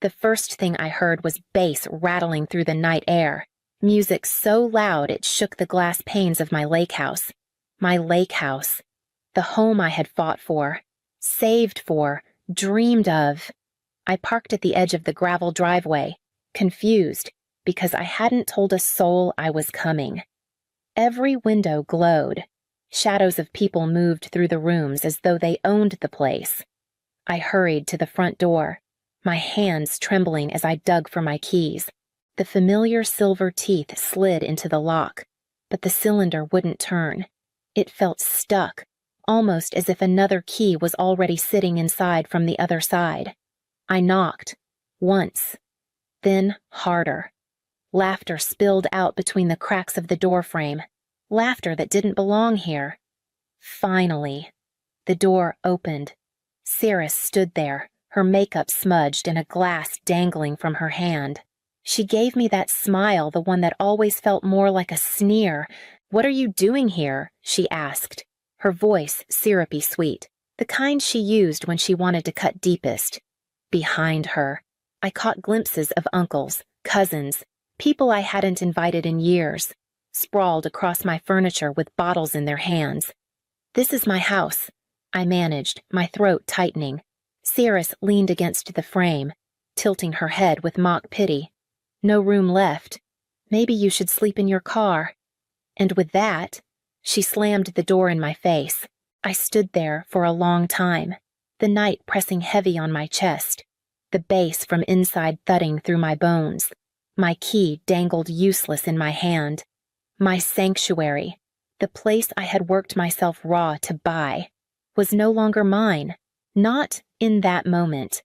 The first thing I heard was bass rattling through the night air, music so loud it shook the glass panes of my lake house. My lake house. The home I had fought for, saved for, dreamed of. I parked at the edge of the gravel driveway, confused, because I hadn't told a soul I was coming. Every window glowed. Shadows of people moved through the rooms as though they owned the place. I hurried to the front door, my hands trembling as I dug for my keys. The familiar silver teeth slid into the lock, but the cylinder wouldn't turn. It felt stuck, almost as if another key was already sitting inside from the other side. I knocked, once, then harder. Laughter spilled out between the cracks of the doorframe, laughter that didn't belong here. Finally, the door opened. Cirrus stood there, her makeup smudged and a glass dangling from her hand. She gave me that smile, the one that always felt more like a sneer. "What are you doing here?" she asked, her voice syrupy sweet, the kind she used when she wanted to cut deepest. Behind her, I caught glimpses of uncles, cousins, people I hadn't invited in years, sprawled across my furniture with bottles in their hands. "This is my house," I managed, my throat tightening. Cirrus leaned against the frame, tilting her head with mock pity. "No room left. Maybe you should sleep in your car." And with that, she slammed the door in my face. I stood there for a long time, the night pressing heavy on my chest, the bass from inside thudding through my bones. My key dangled useless in my hand. My sanctuary, the place I had worked myself raw to buy, was no longer mine, not in that moment.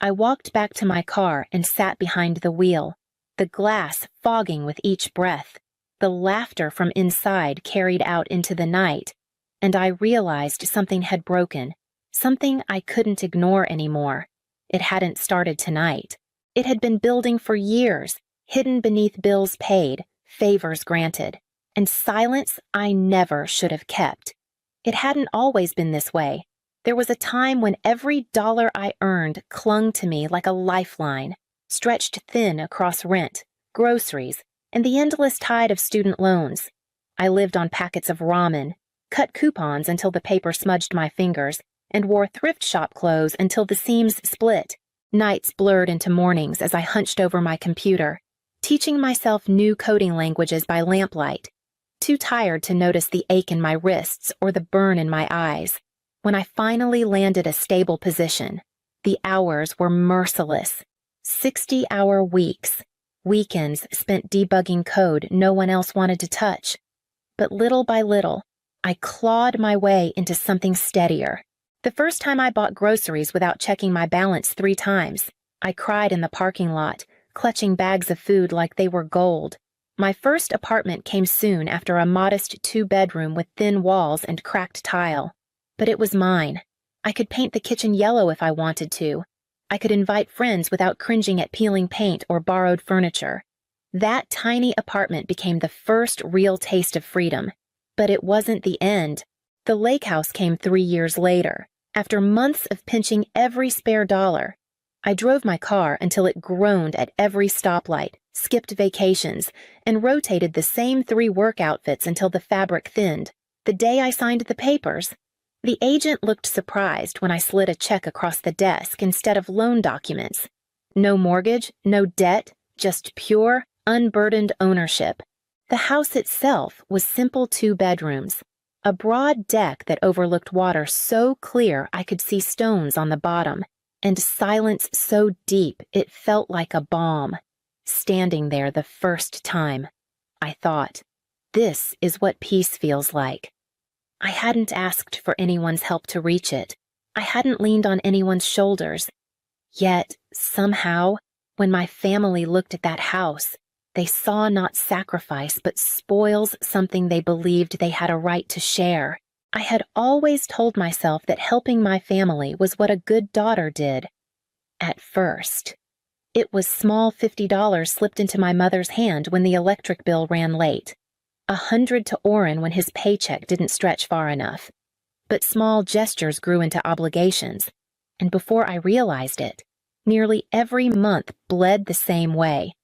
I walked back to my car and sat behind the wheel, the glass fogging with each breath, the laughter from inside carried out into the night, and I realized something had broken, something I couldn't ignore anymore. It hadn't started tonight. It had been building for years, hidden beneath bills paid, favors granted, and silence I never should have kept. It hadn't always been this way. There was a time when every dollar I earned clung to me like a lifeline, stretched thin across rent, groceries, and the endless tide of student loans. I lived on packets of ramen, cut coupons until the paper smudged my fingers, and wore thrift shop clothes until the seams split. Nights blurred into mornings as I hunched over my computer, teaching myself new coding languages by lamplight, too tired to notice the ache in my wrists or the burn in my eyes. When I finally landed a stable position, the hours were merciless. 60-hour weeks, weekends spent debugging code no one else wanted to touch. But little by little, I clawed my way into something steadier. The first time I bought groceries without checking my balance 3 times, I cried in the parking lot, clutching bags of food like they were gold. My first apartment came soon after a modest 2-bedroom with thin walls and cracked tile. But it was mine. I could paint the kitchen yellow if I wanted to. I could invite friends without cringing at peeling paint or borrowed furniture. That tiny apartment became the first real taste of freedom. But it wasn't the end. The lake house came 3 years later, after months of pinching every spare dollar. I drove my car until it groaned at every stoplight, skipped vacations, and rotated the same 3 work outfits until the fabric thinned. The day I signed the papers, the agent looked surprised when I slid a check across the desk instead of loan documents. No mortgage, no debt, just pure, unburdened ownership. The house itself was simple 2 bedrooms, a broad deck that overlooked water so clear I could see stones on the bottom, and silence so deep it felt like a balm. Standing there the first time, I thought, this is what peace feels like. I hadn't asked for anyone's help to reach it. I hadn't leaned on anyone's shoulders. Yet, somehow, when my family looked at that house, they saw not sacrifice but spoils, something they believed they had a right to share. I had always told myself that helping my family was what a good daughter did. At first. It was small $50 slipped into my mother's hand when the electric bill ran late. $100 to Orrin when his paycheck didn't stretch far enough. But small gestures grew into obligations, and before I realized it, Nearly every month bled the same way.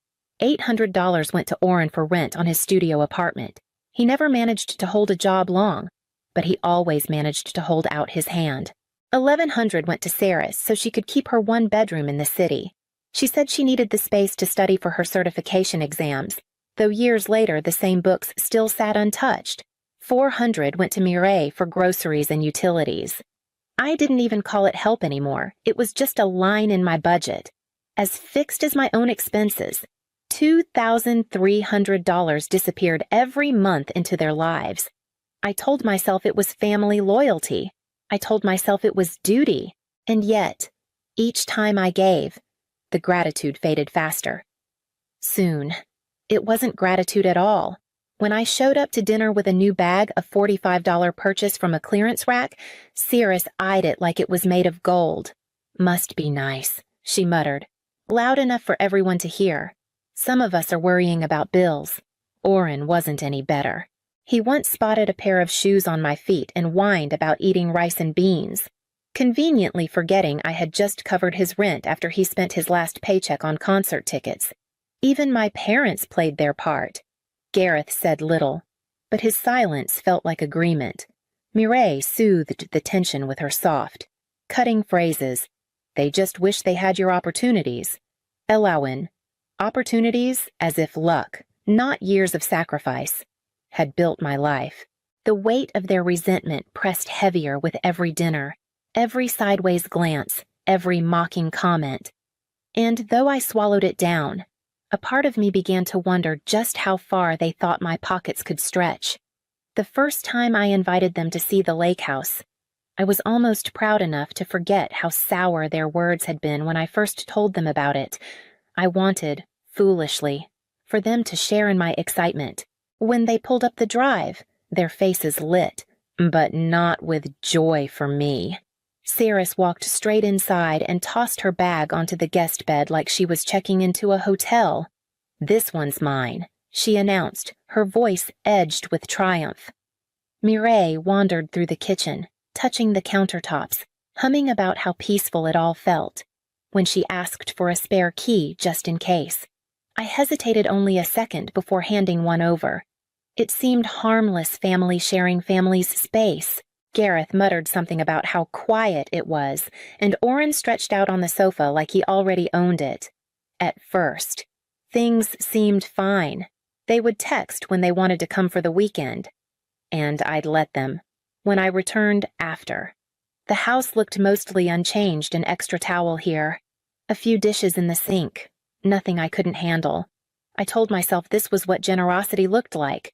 $800 went to Orrin for rent on his studio apartment. He never managed to hold a job long, but he always managed to hold out his hand. $1,100 went to Saris so she could keep her one bedroom in the city. She said she needed the space to study for her certification exams, though years later the same books still sat untouched. $400 went to Mireille for groceries and utilities. I didn't even call it help anymore. It was just a line in my budget. As fixed as my own expenses, $2,300 disappeared every month into their lives. I told myself it was family loyalty. I told myself it was duty. And yet, each time I gave, the gratitude faded faster. Soon, it wasn't gratitude at all. When I showed up to dinner with a new bag, a $45 purchase from a clearance rack, Saris eyed it like it was made of gold. "Must be nice," she muttered, loud enough for everyone to hear. "Some of us are worrying about bills." Orrin wasn't any better. He once spotted a pair of shoes on my feet and whined about eating rice and beans, conveniently forgetting I had just covered his rent after he spent his last paycheck on concert tickets. Even my parents played their part. Gareth said little, but his silence felt like agreement. Mireille soothed the tension with her soft, cutting phrases. "They just wish they had your opportunities." Elawin, opportunities as if luck, not years of sacrifice, had built my life. The weight of their resentment pressed heavier with every dinner, every sideways glance, every mocking comment. And though I swallowed it down, a part of me began to wonder just how far they thought my pockets could stretch. The first time I invited them to see the lake house, I was almost proud enough to forget how sour their words had been when I first told them about it. I wanted, foolishly, for them to share in my excitement. When they pulled up the drive, their faces lit, but not with joy for me. Saris walked straight inside and tossed her bag onto the guest bed like she was checking into a hotel. "This one's mine," she announced, her voice edged with triumph. Mireille wandered through the kitchen, touching the countertops, humming about how peaceful it all felt, when she asked for a spare key just in case. I hesitated only a second before handing one over. It seemed harmless family sharing family's space. Gareth muttered something about how quiet it was, and Orrin stretched out on the sofa like he already owned it. At first, things seemed fine. They would text when they wanted to come for the weekend, and I'd let them, when I returned after. The house looked mostly unchanged, an extra towel here, a few dishes in the sink, nothing I couldn't handle. I told myself this was what generosity looked like.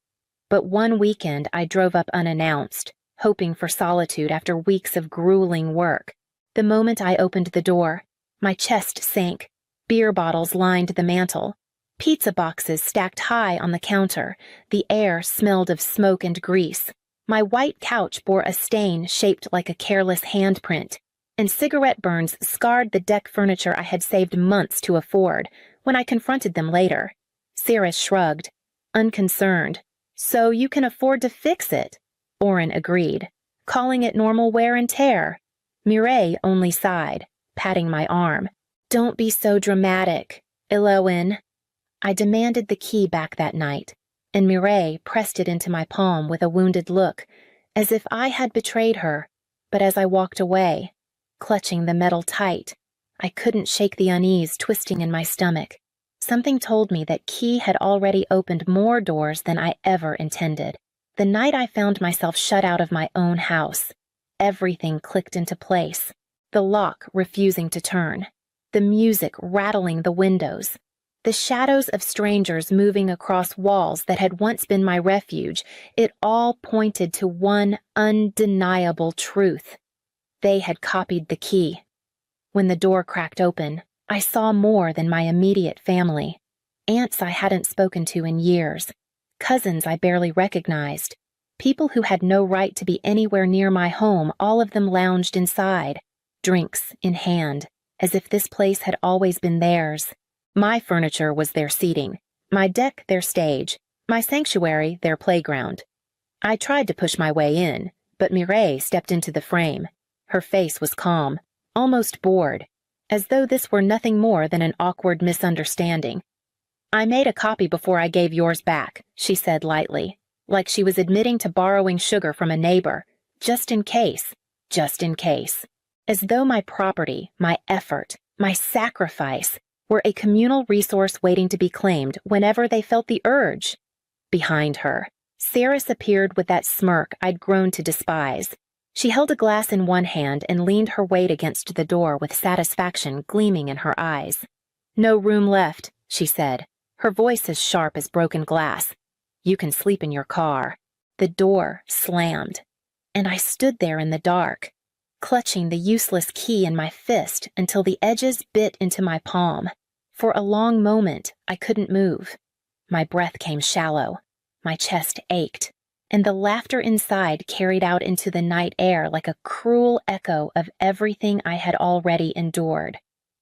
But one weekend I drove up unannounced, hoping for solitude after weeks of grueling work. The moment I opened the door, my chest sank. Beer bottles lined the mantel. Pizza boxes stacked high on the counter. The air smelled of smoke and grease. My white couch bore a stain shaped like a careless handprint, and cigarette burns scarred the deck furniture I had saved months to afford when I confronted them later. Saris shrugged, unconcerned. "So you can afford to fix it," Orrin agreed, calling it normal wear and tear. Mireille only sighed, patting my arm. "Don't be so dramatic, Elowin." I demanded the key back that night, and Mireille pressed it into my palm with a wounded look, as if I had betrayed her. But as I walked away, clutching the metal tight, I couldn't shake the unease twisting in my stomach. Something told me that Key had already opened more doors than I ever intended. The night I found myself shut out of my own house, everything clicked into place, the lock refusing to turn, the music rattling the windows, the shadows of strangers moving across walls that had once been my refuge. It all pointed to one undeniable truth. They had copied the key. When the door cracked open, I saw more than my immediate family. Aunts I hadn't spoken to in years, cousins I barely recognized, people who had no right to be anywhere near my home. All of them lounged inside, drinks in hand, as if this place had always been theirs. My furniture was their seating, my deck their stage, my sanctuary their playground. I tried to push my way in, but Mireille stepped into the frame. Her face was calm, almost bored. as though this were nothing more than an awkward misunderstanding. "I made a copy before I gave yours back," she said lightly, like she was admitting to borrowing sugar from a neighbor, just in case, just in case. As though my property, my effort, my sacrifice were a communal resource waiting to be claimed whenever they felt the urge. Behind her, Saris appeared with that smirk I'd grown to despise. She held a glass in one hand and leaned her weight against the door with satisfaction gleaming in her eyes. "No room left," she said, her voice as sharp as broken glass. "You can sleep in your car." The door slammed, and I stood there in the dark, clutching the useless key in my fist until the edges bit into my palm. For a long moment, I couldn't move. My breath came shallow, my chest ached, and the laughter inside carried out into the night air like a cruel echo of everything I had already endured.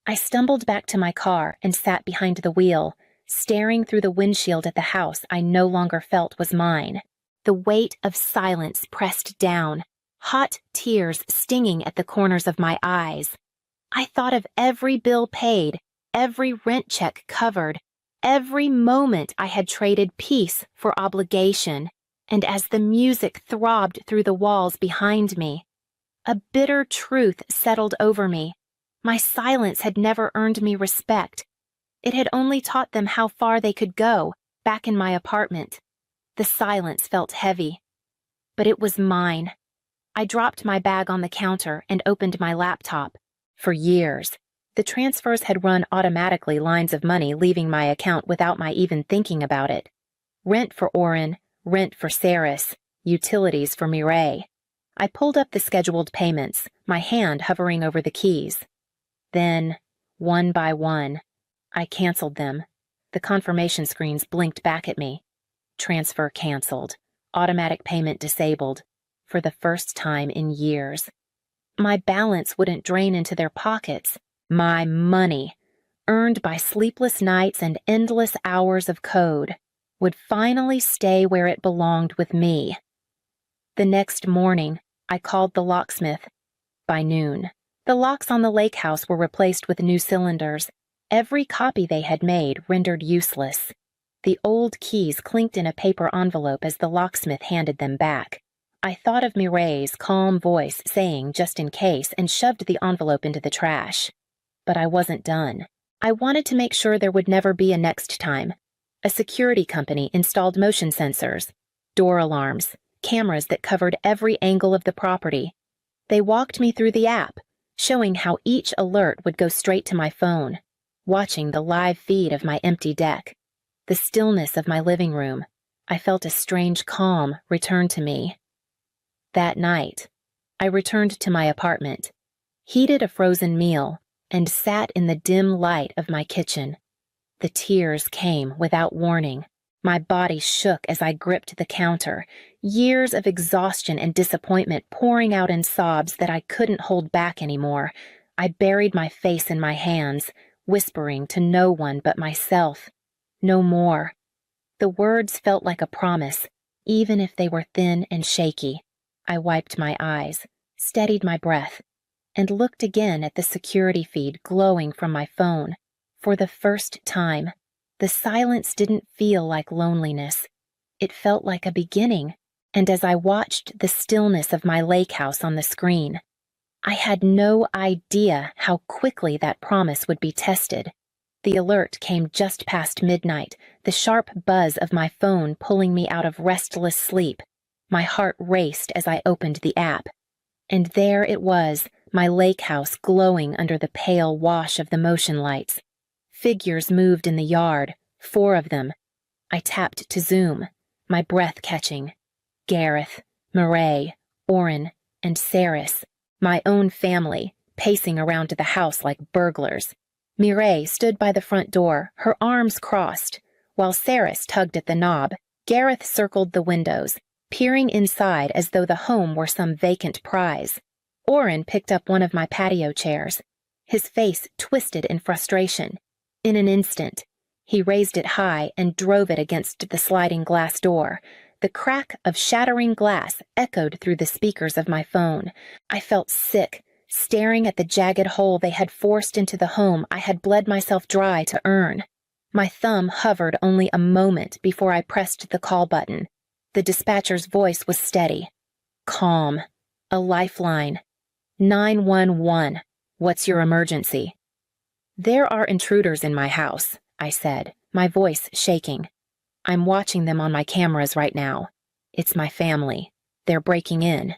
I stumbled back to my car and sat behind the wheel, staring through the windshield at the house I no longer felt was mine. The weight of silence pressed down, hot tears stinging at the corners of my eyes. I thought of every bill paid, every rent check covered, every moment I had traded peace for obligation, and as the music throbbed through the walls behind me, a bitter truth settled over me. My silence had never earned me respect. It had only taught them how far they could go, back in my apartment. The silence felt heavy. But it was mine. I dropped my bag on the counter and opened my laptop. For years, the transfers had run automatically lines of money leaving my account without my even thinking about it. Rent for Oren, rent for Saris, utilities for Mireille. I pulled up the scheduled payments, my hand hovering over the keys. Then, one by one, I canceled them. The confirmation screens blinked back at me. Transfer canceled. Automatic payment disabled. For the first time in years. My balance wouldn't drain into their pockets. My money, earned by sleepless nights and endless hours of code, would finally stay where it belonged with me. The next morning, I called the locksmith. By noon, the locks on the lake house were replaced with new cylinders. Every copy they had made rendered useless. The old keys clinked in a paper envelope as the locksmith handed them back. I thought of Mireille's calm voice saying just in case and shoved the envelope into the trash. But I wasn't done. I wanted to make sure there would never be a next time. A security company installed motion sensors, door alarms, cameras that covered every angle of the property. They walked me through the app, showing how each alert would go straight to my phone, watching the live feed of my empty deck. The stillness of my living room. I felt a strange calm return to me. That night, I returned to my apartment, heated a frozen meal, and sat in the dim light of my kitchen. The tears came without warning. My body shook as I gripped the counter, years of exhaustion and disappointment pouring out in sobs that I couldn't hold back anymore. I buried my face in my hands, whispering to no one but myself. No more. The words felt like a promise, even if they were thin and shaky. I wiped my eyes, steadied my breath, and looked again at the security feed glowing from my phone. For the first time, the silence didn't feel like loneliness. It felt like a beginning, and as I watched the stillness of my lake house on the screen, I had no idea how quickly that promise would be tested. The alert came just past midnight, the sharp buzz of my phone pulling me out of restless sleep. My heart raced as I opened the app. And there it was, my lake house glowing under the pale wash of the motion lights. Figures moved in the yard, 4 of them. I tapped to zoom, my breath catching. Gareth, Mireille, Oren, and Saris, my own family, pacing around the house like burglars. Mireille stood by the front door, her arms crossed. While Saris tugged at the knob, Gareth circled the windows, peering inside as though the home were some vacant prize. Oren picked up one of my patio chairs, his face twisted in frustration. In an instant, he raised it high and drove it against the sliding glass door. The crack of shattering glass echoed through the speakers of my phone. I felt sick, staring at the jagged hole they had forced into the home I had bled myself dry to earn. My thumb hovered only a moment before I pressed the call button. The dispatcher's voice was steady, calm, a lifeline. 911. What's your emergency? There are intruders in my house, I said, my voice shaking. I'm watching them on my cameras right now. It's my family. They're breaking in.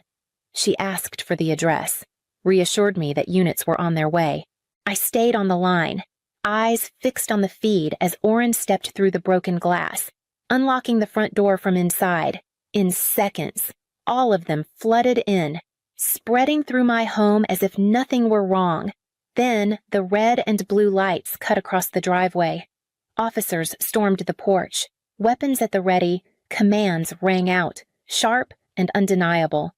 She asked for the address, reassured me that units were on their way. I stayed on the line, eyes fixed on the feed as Oren stepped through the broken glass, unlocking the front door from inside. In seconds, all of them flooded in, spreading through my home as if nothing were wrong. Then the red and blue lights cut across the driveway. Officers stormed the porch, weapons at the ready, commands rang out, sharp and undeniable.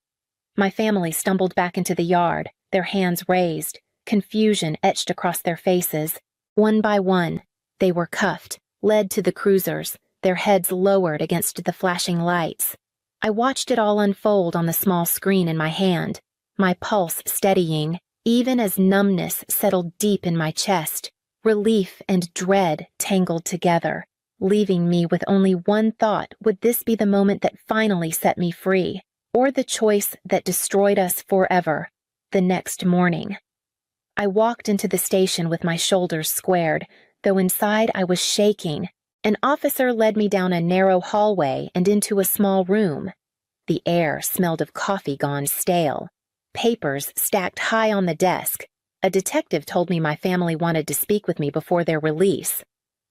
My family stumbled back into the yard, their hands raised, confusion etched across their faces. One by one, they were cuffed, led to the cruisers, their heads lowered against the flashing lights. I watched it all unfold on the small screen in my hand, my pulse steadying, even as numbness settled deep in my chest, relief and dread tangled together, leaving me with only one thought: would this be the moment that finally set me free, or the choice that destroyed us forever? The next morning, I walked into the station with my shoulders squared, though inside I was shaking. An officer led me down a narrow hallway and into a small room. The air smelled of coffee gone stale. Papers stacked high on the desk. A detective told me my family wanted to speak with me before their release.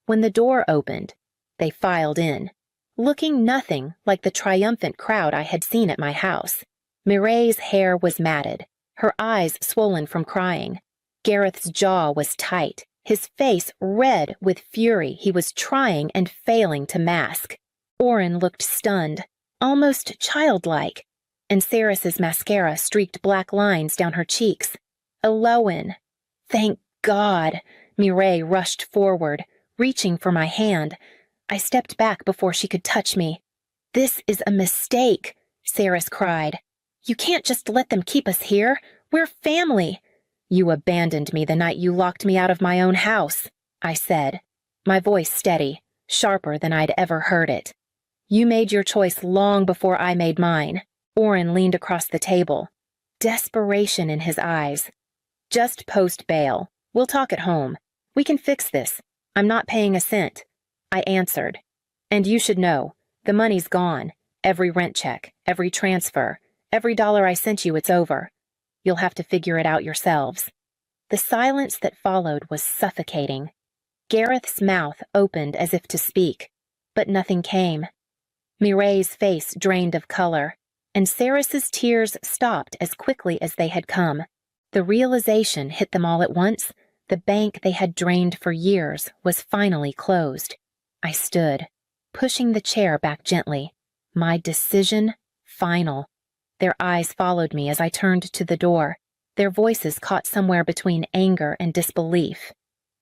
When the door opened, they filed in, looking nothing like the triumphant crowd I had seen at my house. Mireille's hair was matted, her eyes swollen from crying. Gareth's jaw was tight, his face red with fury he was trying and failing to mask. Oren looked stunned, almost childlike, and Saris's mascara streaked black lines down her cheeks. Elowen. Thank God! Mireille rushed forward, reaching for my hand. I stepped back before she could touch me. This is a mistake, Saris cried. You can't just let them keep us here. We're family. You abandoned me the night you locked me out of my own house, I said, my voice steady, sharper than I'd ever heard it. You made your choice long before I made mine. Oren leaned across the table, desperation in his eyes. Just post bail. We'll talk at home. We can fix this. I'm not paying a cent. I answered. And you should know, the money's gone. Every rent check, every transfer, every dollar I sent you, it's over. You'll have to figure it out yourselves. The silence that followed was suffocating. Gareth's mouth opened as if to speak, but nothing came. Mireille's face drained of color, and Saris's tears stopped as quickly as they had come. The realization hit them all at once. The bank they had drained for years was finally closed. I stood, pushing the chair back gently. My decision final. Their eyes followed me as I turned to the door, their voices caught somewhere between anger and disbelief.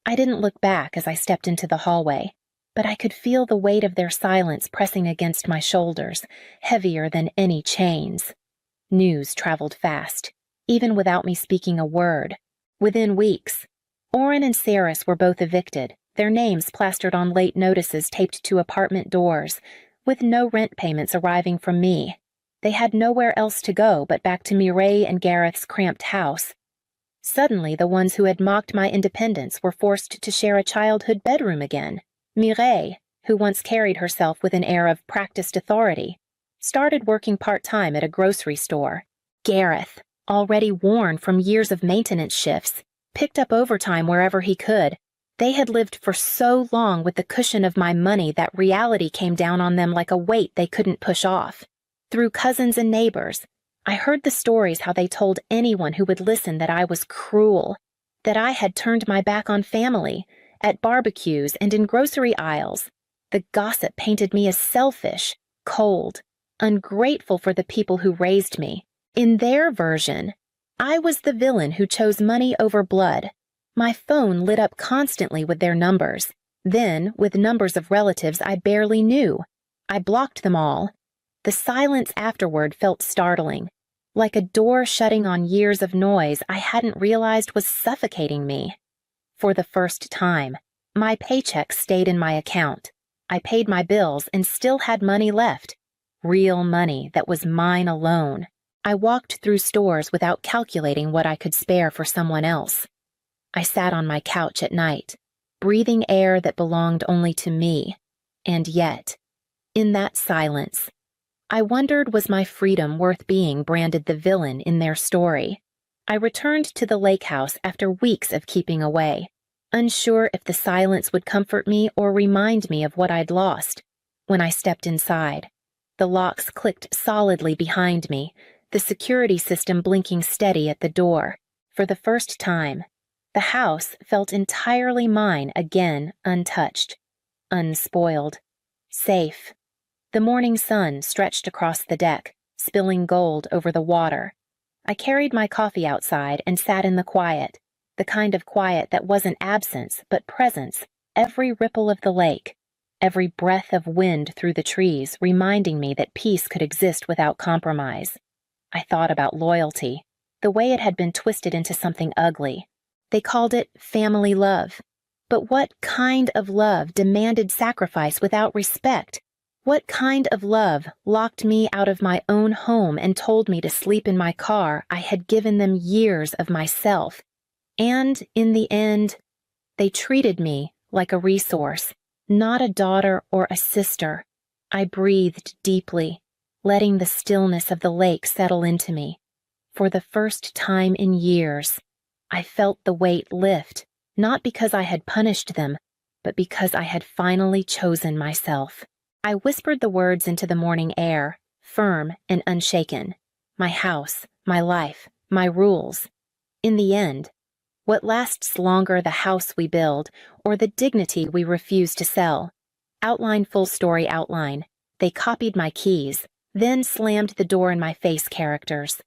I didn't look back as I stepped into the hallway, but I could feel the weight of their silence pressing against my shoulders, heavier than any chains. News traveled fast, even without me speaking a word. Within weeks, Oren and Saris were both evicted, their names plastered on late notices taped to apartment doors, with no rent payments arriving from me. They had nowhere else to go but back to Mireille and Gareth's cramped house. Suddenly, the ones who had mocked my independence were forced to share a childhood bedroom again. Mireille, who once carried herself with an air of practiced authority, started working part-time at a grocery store. Gareth, already worn from years of maintenance shifts, picked up overtime wherever he could. They had lived for so long with the cushion of my money that reality came down on them like a weight they couldn't push off. Through cousins and neighbors, I heard the stories how they told anyone who would listen that I was cruel, that I had turned my back on family, at barbecues and in grocery aisles. The gossip painted me as selfish, cold, ungrateful for the people who raised me. In their version, I was the villain who chose money over blood. My phone lit up constantly with their numbers, then with numbers of relatives I barely knew. I blocked them all. The silence afterward felt startling. like a door shutting on years of noise I hadn't realized was suffocating me. For the first time, my paycheck stayed in my account. I paid my bills and still had money left. Real money that was mine alone. I walked through stores without calculating what I could spare for someone else. I sat on my couch at night, breathing air that belonged only to me. And yet, in that silence, I wondered, was my freedom worth being branded the villain in their story? I returned to the lake house after weeks of keeping away, unsure if the silence would comfort me or remind me of what I'd lost. When I stepped inside, the locks clicked solidly behind me, the security system blinking steady at the door. For the first time, the house felt entirely mine again, untouched, unspoiled, safe. The morning sun stretched across the deck, spilling gold over the water. I carried my coffee outside and sat in the quiet, the kind of quiet that wasn't absence but presence, every ripple of the lake, every breath of wind through the trees reminding me that peace could exist without compromise. I thought about loyalty, the way it had been twisted into something ugly. They called it family love. But what kind of love demanded sacrifice without respect? What kind of love locked me out of my own home and told me to sleep in my car I had given them years of myself? And, in the end, they treated me like a resource, not a daughter or a sister. I breathed deeply, letting the stillness of the lake settle into me. For the first time in years, I felt the weight lift, not because I had punished them, but because I had finally chosen myself. I whispered the words into the morning air, firm and unshaken. My house, my life, my rules. In the end, what lasts longer, the house we build or the dignity we refuse to sell? Outline, full story outline. They copied my keys, then slammed the door in my face characters.